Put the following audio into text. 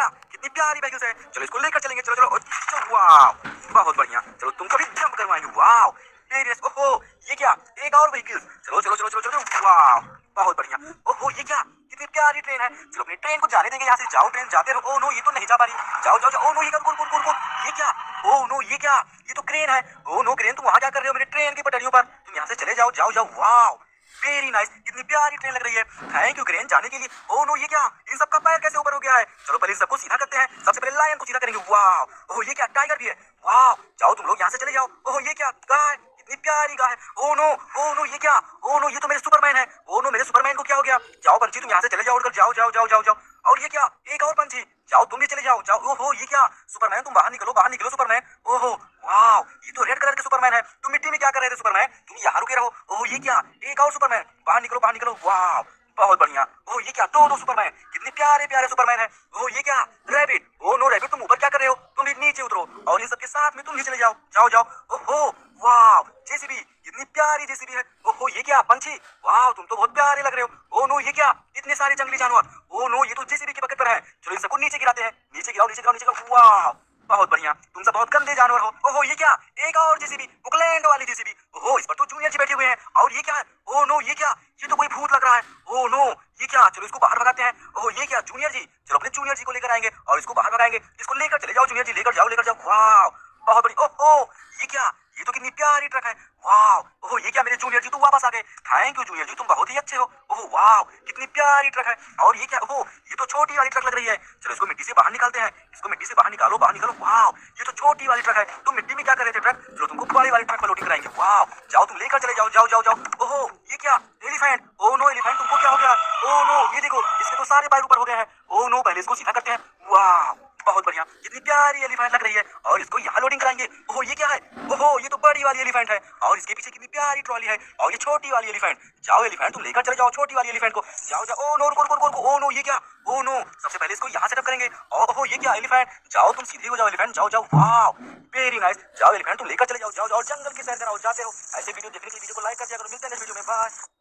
क्या कितनी प्यारी बैगल्स है, चलो इसको लेकर चलेंगे, चलो चलो वाह बहुत बढ़िया, चलो तुमको भी जंप करवाएंगे, वाह वेरी ओहो ये क्या एक और व्हीकल्स, चलो चलो चलो चलो चलो वाह बहुत बढ़िया, ओहो ये क्या कितनी प्यारी ट्रेन है, चलो अपनी ट्रेन को जाने देंगे यहाँ से, जाओ ट्रेन जाते रहो, ओ नो ये तो नहीं जा पा रही, जाओ जाओ जाओ, ओ नो ये कौन कौन कौन कौन ये क्या, ओ नो ये क्या ये तो क्रेन है, ओ नो क्रेन तुम वहां क्या कर रहे हो मेरे ट्रेन की पटरियों पर, तुम यहाँ से चले जाओ जाओ जाओ, वाह वेरी नाइस कितनी प्यारी ट्रेन लग रही है, थैंक यू क्रेन जाने के लिए, ओ नो ये क्या इन सबका पैर कैसे ऊपर हो गया है, चलो पहले सबको सीधा करते हैं, सबसे पहले लायन को सीधा करेंगे, वाह ओह ये क्या टाइगर भी है, वाह जाओ तुम लोग यहाँ से चले जाओ, ओह ये क्या गाय कितनी प्यारी गाय है, ओ नो ये क्या, ओ नो ये तो मेरे सुपरमैन है, ओ नो मेरे सुपरमैन को क्या हो गया, जाओ पंछी तुम यहाँ से चले जाओ उड़कर, जाओ जाओ जाओ जाओ जाओ, और ये क्या एक और पंछी, जाओ तुम भी चले जाओ जाओ, ओहो ये क्या सुपरमैन तुम बाहर निकलो सुपरमैन, ओहो वाह ये तो रेड कलर के सुपरमैन है, तुम मिट्टी में क्या कर रहे थे सुपरमैन, तुम यहाँ रुके रहो, ओहो ये क्या एक और सुपरमैन, बाहर निकलो वाह बहुत बढ़िया, ओह ये क्या दो सुपरमैन कितने प्यारे प्यारे सुपरमैन है, ओह ये क्या रैबिट, ओ नो रैबिट तुम ऊपर क्या कर रहे हो, तुम भी नीचे उतरो और इन सबके साथ में तुम भी चले जाओ जाओ जाओ, ओहो वाह जेसीबी कितनी प्यारी जेसीबी है, ओहो ये क्या पंछी, वाह तुम तो बहुत प्यारे लग रहे हो, ओ नो ये क्या इतने सारे जंगली जानवर, ओ नो ये तो जेसीबी के बकेट पर है, चलो इन सबको नीचे गिराते हैं, नीचे गिराओ नीचे गिराओ नीचे गिराओ, वाह बहुत बढ़िया, तुम सब बहुत गंदे जानवर हो, ओहो ये क्या एक और जेसीबी बुकलैंड वाली जेसीबी, ओहो इस पर तो जूनियर जी बैठे हुए हैं, और ये क्या है, ओ नो ये क्या ये तो कोई भूत लग रहा है, ओ नो ये क्या, चलो इसको बाहर भगाते हैं, ओहो ये क्या जूनियर जी, चलो अपने जूनियर जी को लेकर आएंगे और इसको बाहर भगाएंगे, इसको लेकर चले जाओ जूनियर जी, लेकर जाओ वाह बहुत बड़ी, ओहो ये क्या ये तो कितनी प्यारी ट्रक है, वाह ओहो ये क्या मेरे जूनियर जी तो वापस आ गए, थैंक यू जूनियर जी तुम बहुत ही अच्छे हो, ओहो वाह कितनी प्यारी ट्रक है, और ये क्या, ओहो ये तो छोटी वाली ट्रक लग रही है, चलो इसको मिट्टी से बाहर निकालते हैं, इसको मिट्टी से बाहर निकालो वाह ये तो छोटी वाली ट्रक है, तुम मिट्टी में क्या कर रहे थे ट्रक, चलो तुमको बड़ी वाली ट्रक पर लोडिंग कराएंगे, वाह जाओ तुम लेकर चले जाओ जाओ जाओ जाओ, ओहो ये क्या एलिफेंट, ओ नो एलिफेंट तुमको क्या हो गया, ओ नो ये देखो इसके तो सारे पैर ऊपर हो गए हैं, ओ नो पहले इसको सीधा करते हैं, वाह बहुत बढ़िया कितनी प्यारी एलिफेंट लग रही है, और इसको यहाँ लोडिंग कराएंगे, ओहो ये क्या है, ओहो ये तो बड़ी वाली एलिफेंट है, और इसके पीछे कितनी प्यारी ट्रॉली है, और ये छोटी वाली एलिफेंट, जाओ एलिफेंट तुम लेकर चले जाओ छोटी वाली एलिफेंट को, जाओ जाओ, ओ नो ओ नो ये क्या, ओ नो सबसे पहले इसको यहाँ सेटअप करेंगे, ओहो ये क्या एलिफेंट, जाओ तुम सीधे हो जाओ एलिफेंट, जाओ जाओ वाह वेरी नाइस, जाओ एलिफेंट तुम लेकर चले जाओ जाओ जाओ जंगल की सैर कराओ, जाते रहो, ऐसे वीडियो देखने के लिए वीडियो को लाइक कर दिया करो, मिलते हैं नेक्स्ट वीडियो में, बाय।